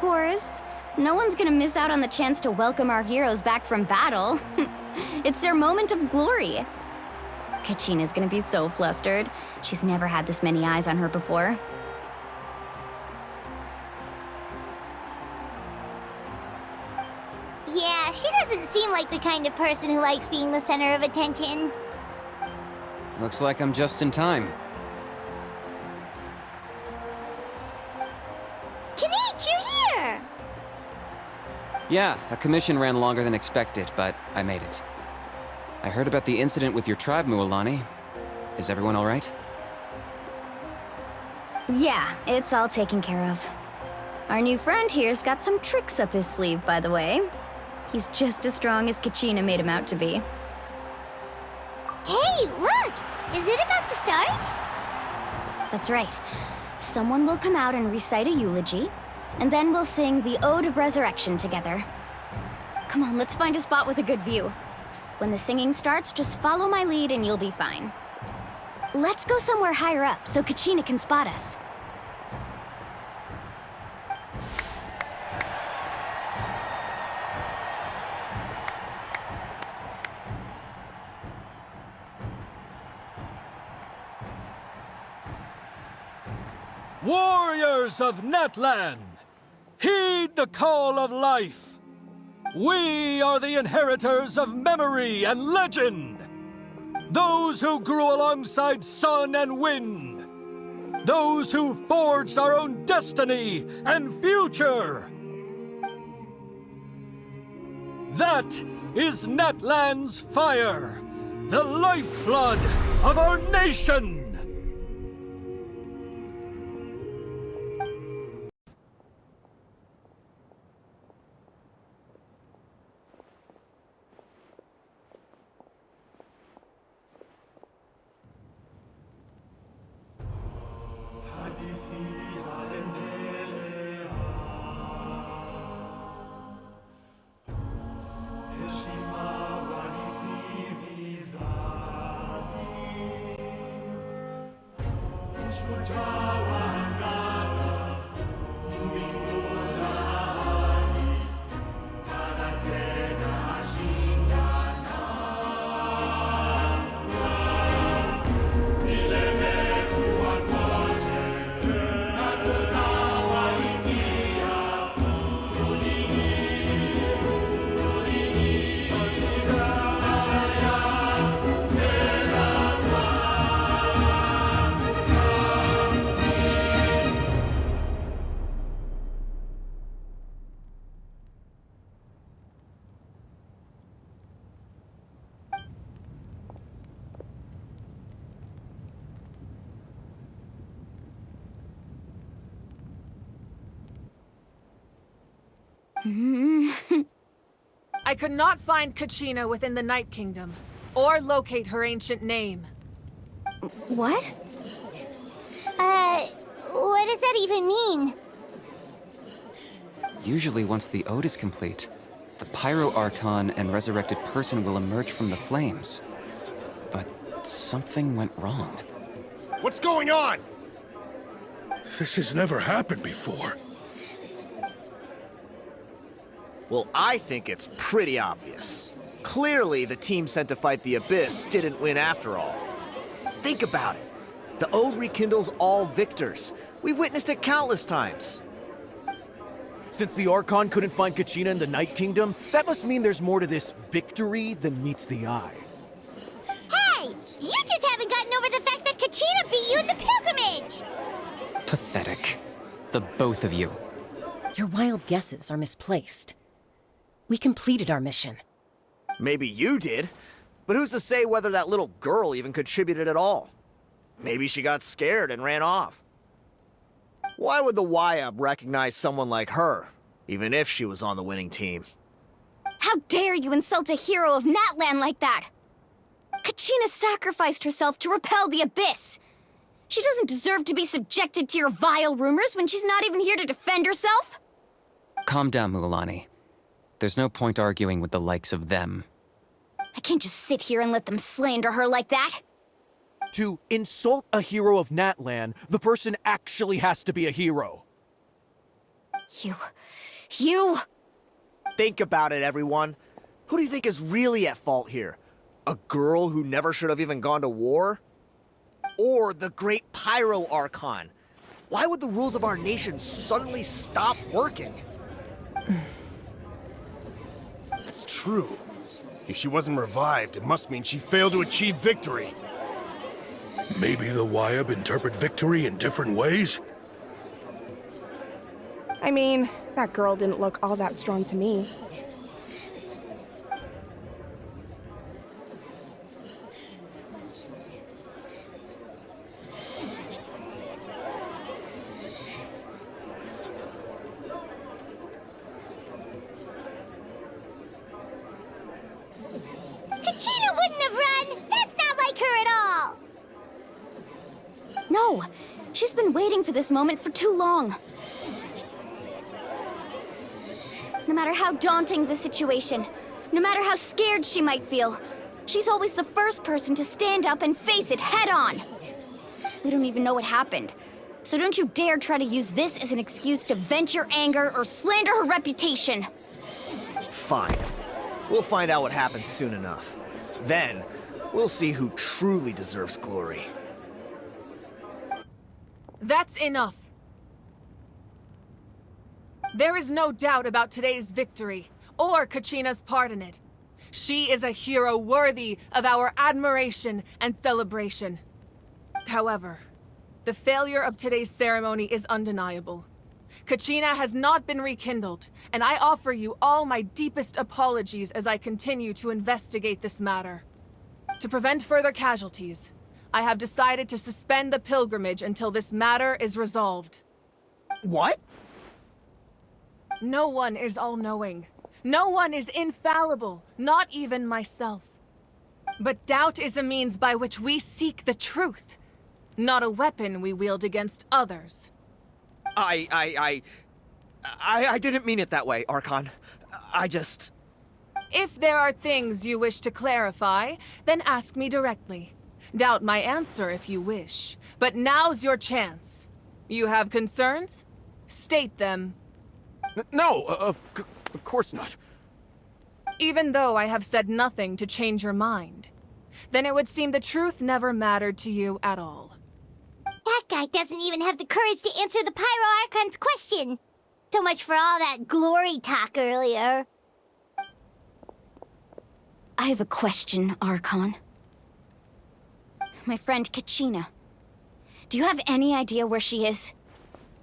course. No one's gonna miss out on the chance to welcome our heroes back from battle. It's their moment of glory. Kachina's gonna be so flustered. She's never had this many eyes on her before. Yeah, she doesn't seem like the kind of person who likes being the center of attention. Looks like I'm just in time. Kanich, you're here! Yeah, a commission ran longer than expected, but I made it. I heard about the incident with your tribe, Mualani. Is everyone all right? Yeah, it's all taken care of. Our new friend here's got some tricks up his sleeve, by the way. He's just as strong as Kachina made him out to be. Hey, look! Is it about to start? That's right. Someone will come out and recite a eulogy, and then we'll sing the Ode of Resurrection together. Come on, let's find a spot with a good view. When the singing starts, just follow my lead and you'll be fine. Let's go somewhere higher up so Kachina can spot us. Warriors of Natlan, heed the call of life. We are the inheritors of memory and legend. Those who grew alongside sun and wind. Those who forged our own destiny and future. That is Natlan's fire, the lifeblood of our nation. I could not find Kachina within the Night Kingdom, or locate her ancient name. What? What does that even mean? Usually once the ode is complete, the Pyro Archon and resurrected person will emerge from the flames. But something went wrong. What's going on? This has never happened before. Well, I think it's pretty obvious. Clearly, the team sent to fight the Abyss didn't win after all. Think about it. The Ode rekindles all victors. We've witnessed it countless times. Since the Archon couldn't find Kachina in the Night Kingdom, that must mean there's more to this victory than meets the eye. Hey! You just haven't gotten over the fact that Kachina beat you in the pilgrimage! Pathetic. The both of you. Your wild guesses are misplaced. We completed our mission. Maybe you did, but who's to say whether that little girl even contributed at all? Maybe she got scared and ran off. Why would the YUB recognize someone like her, even if she was on the winning team? How dare you insult a hero of Natlan like that? Kachina sacrificed herself to repel the Abyss. She doesn't deserve to be subjected to your vile rumors when she's not even here to defend herself. Calm down, Mualani. There's no point arguing with the likes of them. I can't just sit here and let them slander her like that. To insult a hero of Natlan, the person actually has to be a hero. You... Think about it, everyone. Who do you think is really at fault here? A girl who never should have even gone to war? Or the great Pyro Archon? Why would the rules of our nation suddenly stop working? That's true. If she wasn't revived, it must mean she failed to achieve victory. Maybe the Wyab interpret victory in different ways? I mean, that girl didn't look all that strong to me. Kachina wouldn't have run! That's not like her at all! No, she's been waiting for this moment for too long. No matter how daunting the situation, no matter how scared she might feel, she's always the first person to stand up and face it head on. We don't even know what happened, so don't you dare try to use this as an excuse to vent your anger or slander her reputation. Fine. We'll find out what happens soon enough. Then, we'll see who truly deserves glory. That's enough. There is no doubt about today's victory, or Kachina's part in it. She is a hero worthy of our admiration and celebration. However, the failure of today's ceremony is undeniable. Kachina has not been rekindled, and I offer you all my deepest apologies as I continue to investigate this matter. To prevent further casualties, I have decided to suspend the pilgrimage until this matter is resolved. What? No one is all-knowing. No one is infallible, not even myself. But doubt is a means by which we seek the truth, not a weapon we wield against others. I didn't mean it that way, Archon. I just... If there are things you wish to clarify, then ask me directly. Doubt my answer if you wish. But now's your chance. You have concerns? State them. No, of course not. Even though I have said nothing to change your mind, then it would seem the truth never mattered to you at all. That guy doesn't even have the courage to answer the Pyro Archon's question. So much for all that glory talk earlier. I have a question, Archon. My friend Kachina. Do you have any idea where she is?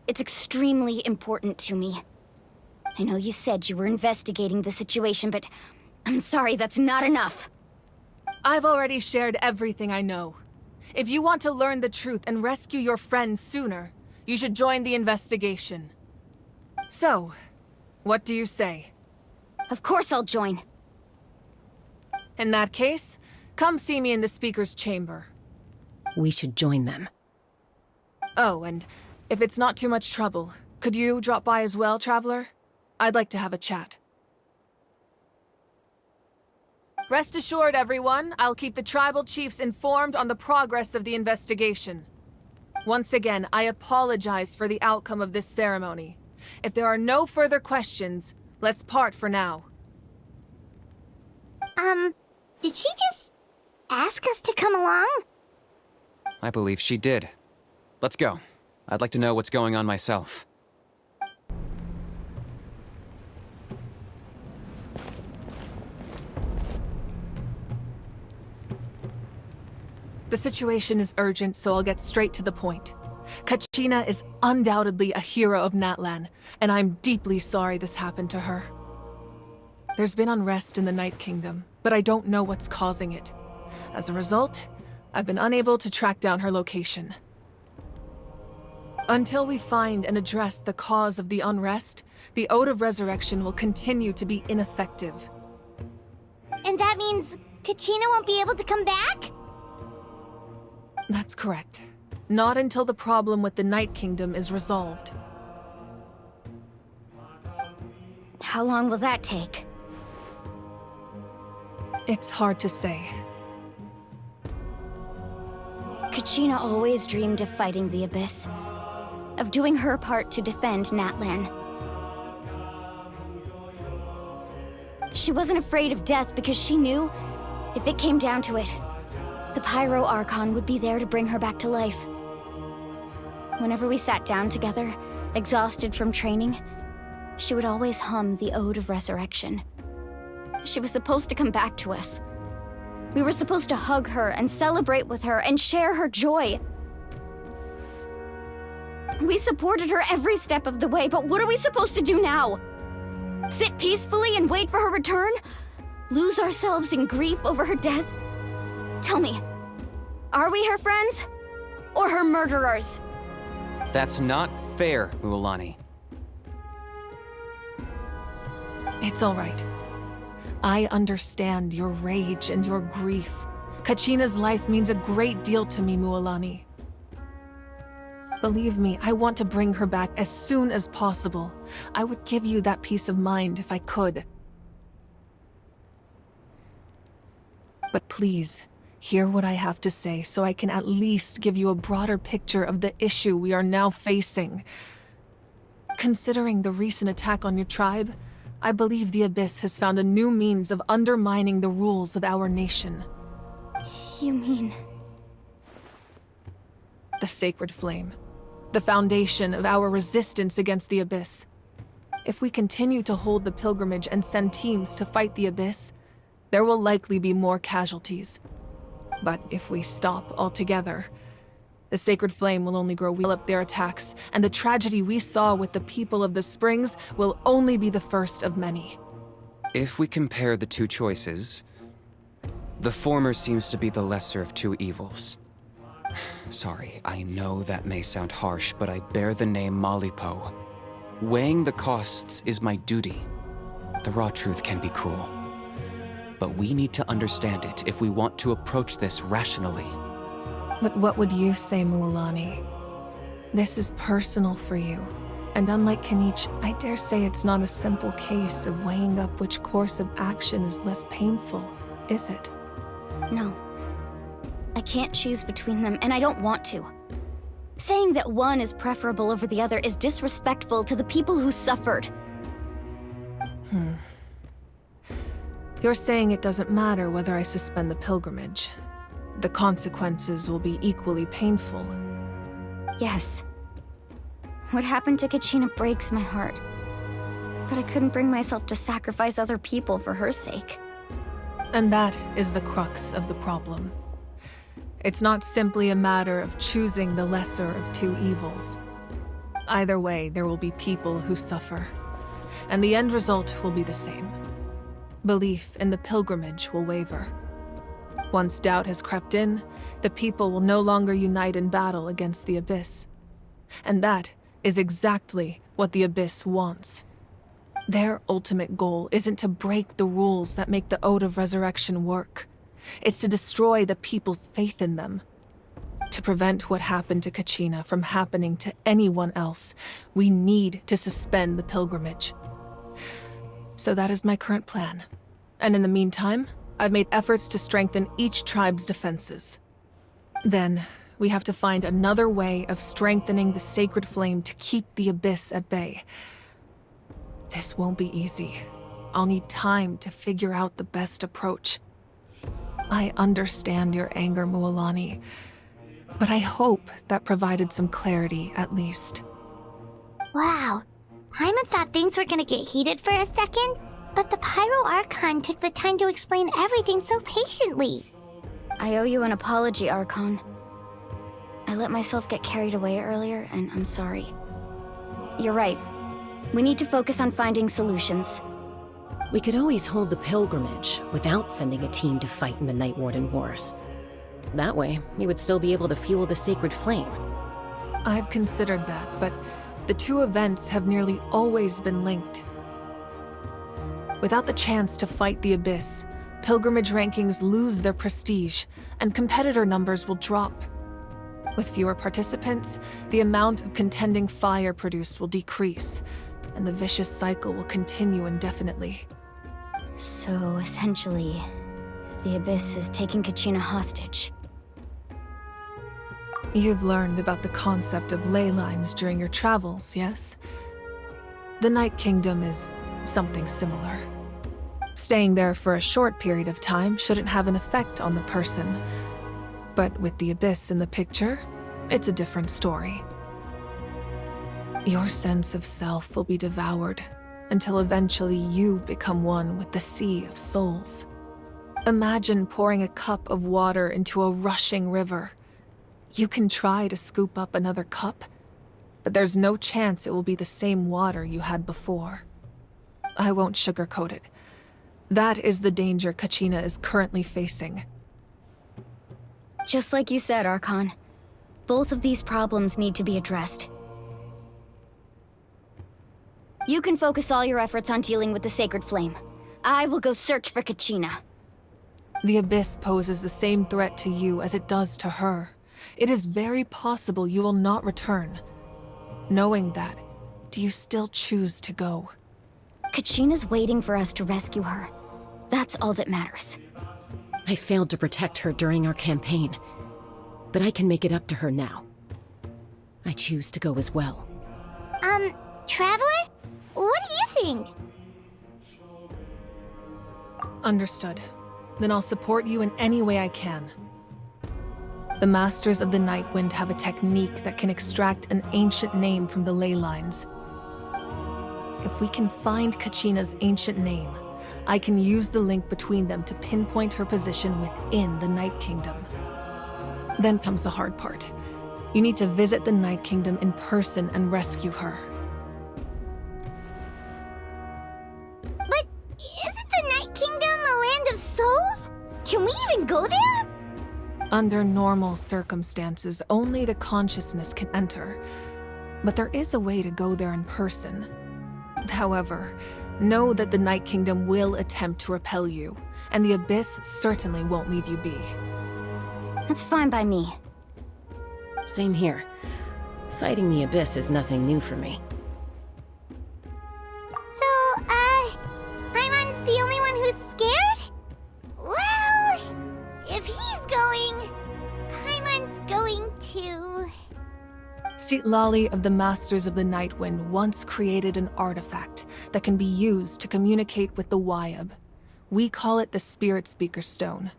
It's extremely important to me. I know you said you were investigating the situation, but I'm sorry, that's not enough. I've already shared everything I know. If you want to learn the truth and rescue your friend sooner, you should join the investigation. So, what do you say? Of course I'll join. In that case, come see me in the speaker's chamber. We should join them. Oh, and if it's not too much trouble, could you drop by as well, Traveler? I'd like to have a chat. Rest assured, everyone, I'll keep the tribal chiefs informed on the progress of the investigation. Once again, I apologize for the outcome of this ceremony. If there are no further questions, let's part for now. Did she just ask us to come along? I believe she did. Let's go. I'd like to know what's going on myself. The situation is urgent, so I'll get straight to the point. Kachina is undoubtedly a hero of Natlan, and I'm deeply sorry this happened to her. There's been unrest in the Night Kingdom, but I don't know what's causing it. As a result, I've been unable to track down her location. Until we find and address the cause of the unrest, the Ode of Resurrection will continue to be ineffective. And that means Kachina won't be able to come back? That's correct. Not until the problem with the Night Kingdom is resolved. How long will that take? It's hard to say. Kachina always dreamed of fighting the Abyss, of doing her part to defend Natlan. She wasn't afraid of death because she knew, if it came down to it, the Pyro Archon would be there to bring her back to life. Whenever we sat down together, exhausted from training, she would always hum the Ode of Resurrection. She was supposed to come back to us. We were supposed to hug her and celebrate with her and share her joy. We supported her every step of the way, but what are we supposed to do now? Sit peacefully and wait for her return? Lose ourselves in grief over her death? Tell me, are we her friends? Or her murderers? That's not fair, Mualani. It's all right. I understand your rage and your grief. Kachina's life means a great deal to me, Mualani. Believe me, I want to bring her back as soon as possible. I would give you that peace of mind if I could. But please, hear what I have to say so I can at least give you a broader picture of the issue we are now facing. Considering the recent attack on your tribe, I believe the Abyss has found a new means of undermining the rules of our nation. You mean... The Sacred Flame. The foundation of our resistance against the Abyss. If we continue to hold the pilgrimage and send teams to fight the Abyss, there will likely be more casualties. But if we stop altogether, the Sacred Flame will only grow up their attacks, and the tragedy we saw with the people of the Springs will only be the first of many. If we compare the two choices, the former seems to be the lesser of two evils. Sorry, I know that may sound harsh, but I bear the name Malipo. Weighing the costs is my duty. The raw truth can be cruel. But we need to understand it if we want to approach this rationally. But what would you say, Mualani? This is personal for you. And unlike Kenichi, I dare say it's not a simple case of weighing up which course of action is less painful, is it? No. I can't choose between them, and I don't want to. Saying that one is preferable over the other is disrespectful to the people who suffered. You're saying it doesn't matter whether I suspend the pilgrimage. The consequences will be equally painful. Yes. What happened to Kachina breaks my heart. But I couldn't bring myself to sacrifice other people for her sake. And that is the crux of the problem. It's not simply a matter of choosing the lesser of two evils. Either way, there will be people who suffer. And the end result will be the same. Belief in the pilgrimage will waver. Once doubt has crept in, the people will no longer unite in battle against the Abyss. And that is exactly what the Abyss wants. Their ultimate goal isn't to break the rules that make the Ode of Resurrection work. It's to destroy the people's faith in them. To prevent what happened to Kachina from happening to anyone else, we need to suspend the pilgrimage. So that is my current plan. And in the meantime, I've made efforts to strengthen each tribe's defenses. Then, we have to find another way of strengthening the Sacred Flame to keep the Abyss at bay. This won't be easy. I'll need time to figure out the best approach. I understand your anger, Mualani, but I hope that provided some clarity, at least. Wow. Hyman thought things were gonna get heated for a second, but the Pyro Archon took the time to explain everything so patiently. I owe you an apology, Archon. I let myself get carried away earlier, and I'm sorry. You're right. We need to focus on finding solutions. We could always hold the pilgrimage without sending a team to fight in the Night Warden Wars. That way, we would still be able to fuel the Sacred Flame. I've considered that, but the two events have nearly always been linked. Without the chance to fight the Abyss, pilgrimage rankings lose their prestige, and competitor numbers will drop. With fewer participants, the amount of contending fire produced will decrease, and the vicious cycle will continue indefinitely. So, essentially, the Abyss is taking Kachina hostage. You've learned about the concept of ley lines during your travels, yes? The Night Kingdom is something similar. Staying there for a short period of time shouldn't have an effect on the person. But with the Abyss in the picture, it's a different story. Your sense of self will be devoured until eventually you become one with the sea of souls. Imagine pouring a cup of water into a rushing river. You can try to scoop up another cup, but there's no chance it will be the same water you had before. I won't sugarcoat it. That is the danger Kachina is currently facing. Just like you said, Archon. Both of these problems need to be addressed. You can focus all your efforts on dealing with the Sacred Flame. I will go search for Kachina. The Abyss poses the same threat to you as it does to her. It is very possible you will not return. Knowing that, do you still choose to go? Kachina's waiting for us to rescue her. That's all that matters. I failed to protect her during our campaign, but I can make it up to her now. I choose to go as well. Traveler? What do you think? Understood. Then I'll support you in any way I can. The Masters of the Nightwind have a technique that can extract an ancient name from the ley lines. If we can find Kachina's ancient name, I can use the link between them to pinpoint her position within the Night Kingdom. Then comes the hard part. You need to visit the Night Kingdom in person and rescue her. But isn't the Night Kingdom a land of souls? Can we even go there? Under normal circumstances, only the consciousness can enter. But there is a way to go there in person. However, know that the Night Kingdom will attempt to repel you, and the Abyss certainly won't leave you be. That's fine by me. Same here. Fighting the Abyss is nothing new for me. So, Paimon's the only one who's scared? Well, if he's going, Paimon's going too. Citlali of the Masters of the Nightwind once created an artifact that can be used to communicate with the Wyab. We call it the Spirit Speaker Stone.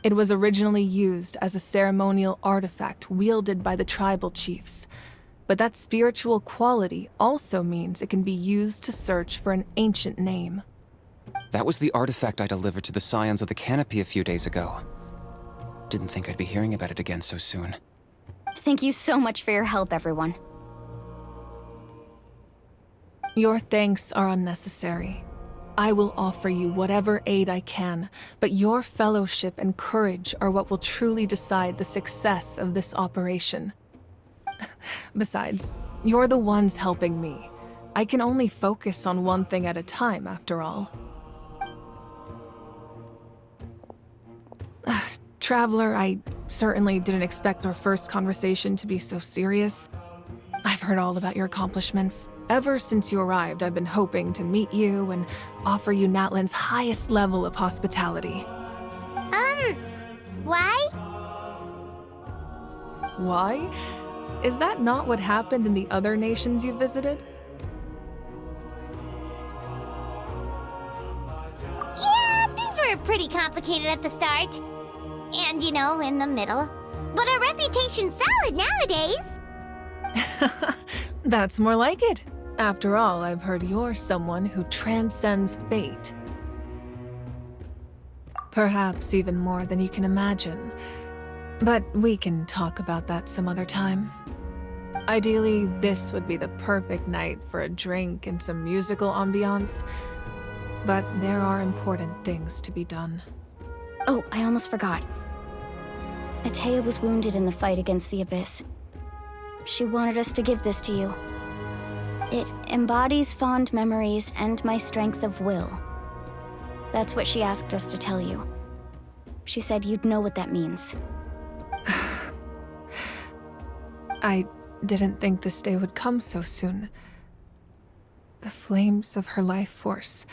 It was originally used as a ceremonial artifact wielded by the tribal chiefs, but that spiritual quality also means it can be used to search for an ancient name. That was the artifact I delivered to the Scions of the Canopy a few days ago. Didn't think I'd be hearing about it again so soon. Thank you so much for your help, everyone. Your thanks are unnecessary. I will offer you whatever aid I can, but your fellowship and courage are what will truly decide the success of this operation. Besides, you're the ones helping me. I can only focus on one thing at a time, after all. Traveler, I certainly didn't expect our first conversation to be so serious. I've heard all about your accomplishments. Ever since you arrived, I've been hoping to meet you and offer you Natlan's highest level of hospitality. Why? Why? Is that not what happened in the other nations you visited? Yeah, things were pretty complicated at the start. And, you know, in the middle. But our reputation's solid nowadays. That's more like it. After all, I've heard you're someone who transcends fate. Perhaps even more than you can imagine. But we can talk about that some other time. Ideally, this would be the perfect night for a drink and some musical ambiance. But there are important things to be done. Oh, I almost forgot. Atea was wounded in the fight against the Abyss. She wanted us to give this to you. It embodies fond memories and my strength of will. That's what she asked us to tell you. She said you'd know what that means. I didn't think this day would come so soon. The flames of her life force.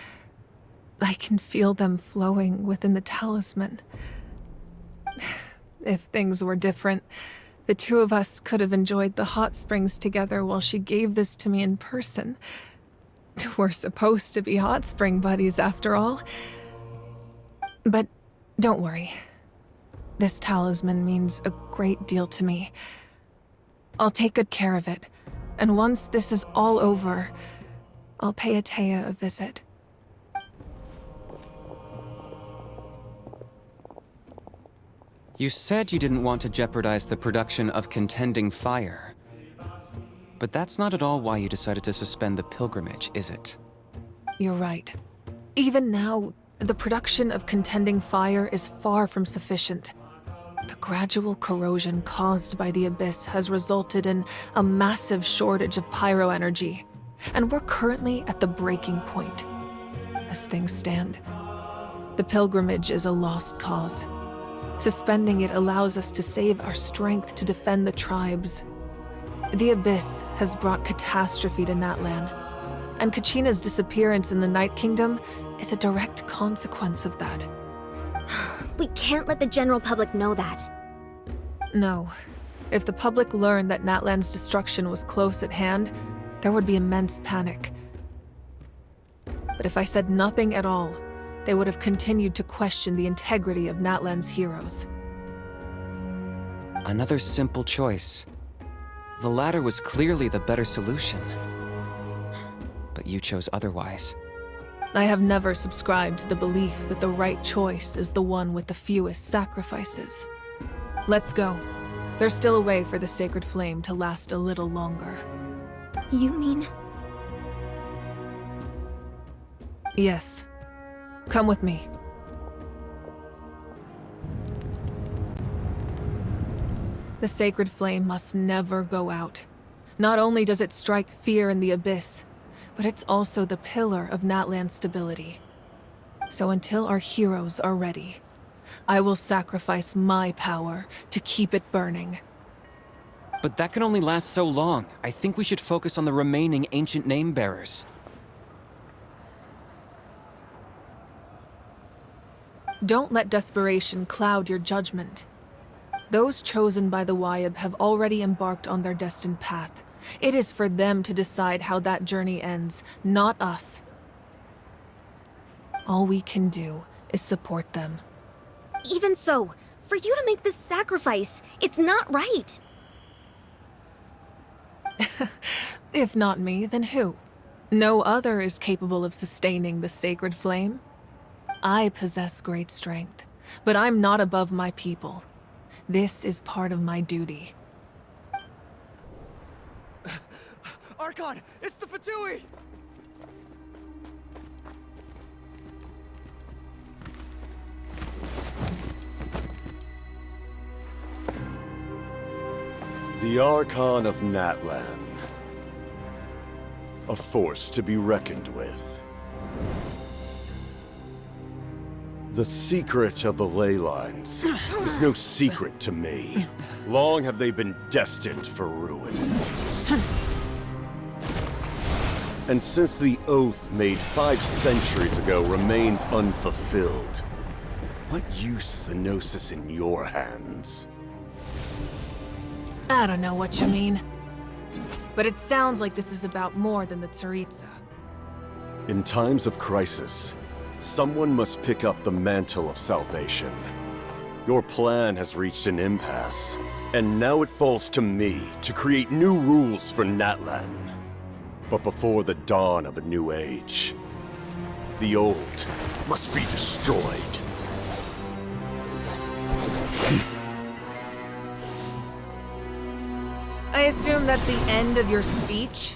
I can feel them flowing within the talisman. If things were different, the two of us could have enjoyed the hot springs together while she gave this to me in person. We're supposed to be hot spring buddies after all. But don't worry. This talisman means a great deal to me. I'll take good care of it, and once this is all over, I'll pay Atea a visit. You said you didn't want to jeopardize the production of contending fire. But that's not at all why you decided to suspend the pilgrimage, is it? You're right. Even now, the production of contending fire is far from sufficient. The gradual corrosion caused by the abyss has resulted in a massive shortage of pyro energy, and we're currently at the breaking point. As things stand, the pilgrimage is a lost cause. Suspending it allows us to save our strength to defend the tribes. The abyss has brought catastrophe to Natlan, and Kachina's disappearance in the Night Kingdom is a direct consequence of that. We can't let the general public know that. No. If the public learned that Natlan's destruction was close at hand, there would be immense panic. But if I said nothing at all, they would have continued to question the integrity of Natlan's heroes. Another simple choice. The latter was clearly the better solution. But you chose otherwise. I have never subscribed to the belief that the right choice is the one with the fewest sacrifices. Let's go. There's still a way for the sacred flame to last a little longer. You mean? Yes. Come with me. The sacred flame must never go out. Not only does it strike fear in the abyss, but it's also the pillar of Natlan's stability. So until our heroes are ready, I will sacrifice my power to keep it burning. But that can only last so long. I think we should focus on the remaining ancient name-bearers. Don't let desperation cloud your judgment. Those chosen by the Wayab have already embarked on their destined path. It is for them to decide how that journey ends, not us. All we can do is support them. Even so, for you to make this sacrifice, it's not right. If not me, then who? No other is capable of sustaining the sacred flame. I possess great strength, but I'm not above my people. This is part of my duty. Archon, it's the fatui! The Archon of Natlan. A force to be reckoned with. The secret of the ley lines is no secret to me. Long have they been destined for ruin. And since the oath made 5 centuries ago remains unfulfilled, what use is the gnosis in your hands? I don't know what you mean. But it sounds like this is about more than the Tsaritsa. In times of crisis, someone must pick up the mantle of salvation. Your plan has reached an impasse, and now it falls to me to create new rules for Natlan. But before the dawn of a new age, the old must be destroyed. I assume that's the end of your speech?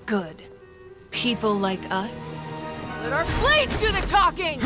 Good. People like us. Let our blades do the talking!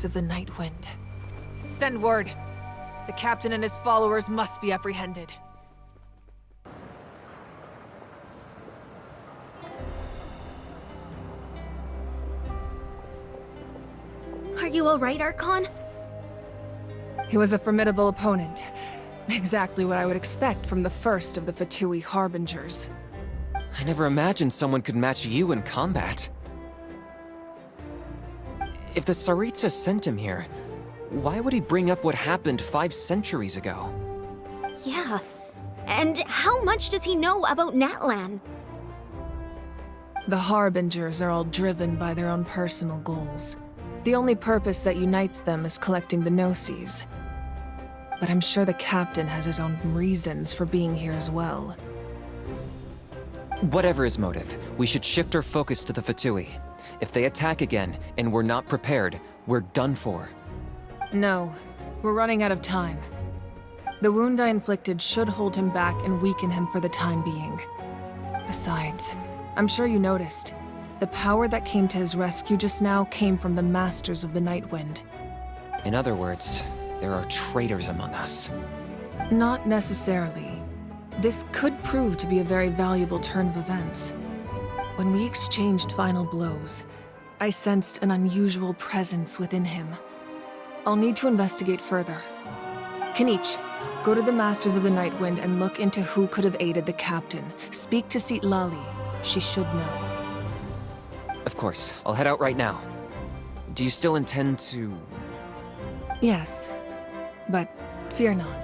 Masters of the Night Wind. Send word. The captain and his followers must be apprehended. Are you alright, Archon? He was a formidable opponent. Exactly what I would expect from the first of the Fatui Harbingers. I never imagined someone could match you in combat. If the Tsaritsa sent him here, why would he bring up what happened 5 centuries ago? Yeah. And how much does he know about Natlan? The Harbingers are all driven by their own personal goals. The only purpose that unites them is collecting the gnosis. But I'm sure the captain has his own reasons for being here as well. Whatever his motive, we should shift our focus to the Fatui. If they attack again, and we're not prepared, we're done for. No, we're running out of time. The wound I inflicted should hold him back and weaken him for the time being. Besides, I'm sure you noticed, the power that came to his rescue just now came from the Masters of the Night Wind. In other words, there are traitors among us. Not necessarily. This could prove to be a very valuable turn of events. When we exchanged final blows, I sensed an unusual presence within him. I'll need to investigate further. Kinich, go to the Masters of the Night Wind and look into who could have aided the captain. Speak to Lali. She should know. Of course, I'll head out right now. Do you still intend to... Yes, but fear not.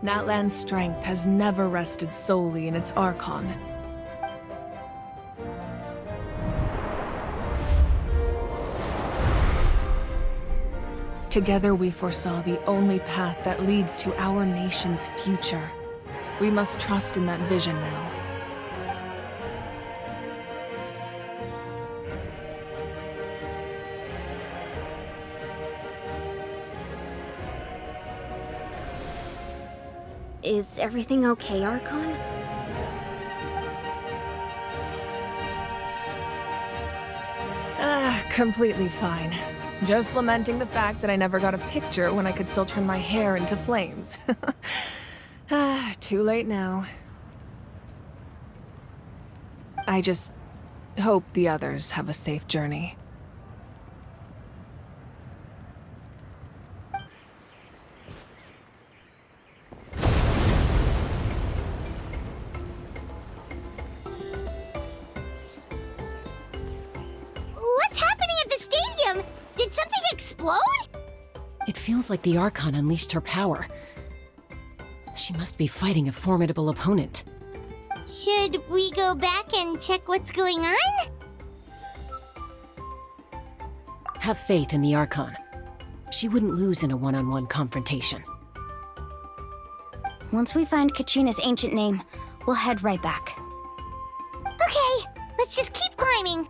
Natlan's strength has never rested solely in its Archon. Together we foresaw the only path that leads to our nation's future. We must trust in that vision now. Is everything okay, Archon? Completely fine. Just lamenting the fact that I never got a picture when I could still turn my hair into flames. Too late now. I just hope the others have a safe journey. What's happening at the stadium? Did something explode? It feels like the Archon unleashed her power. She must be fighting a formidable opponent. Should we go back and check what's going on? Have faith in the Archon. She wouldn't lose in a one-on-one confrontation. Once we find Kachina's ancient name, we'll head right back. Okay, let's just keep climbing.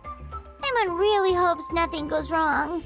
Everyone really hopes nothing goes wrong.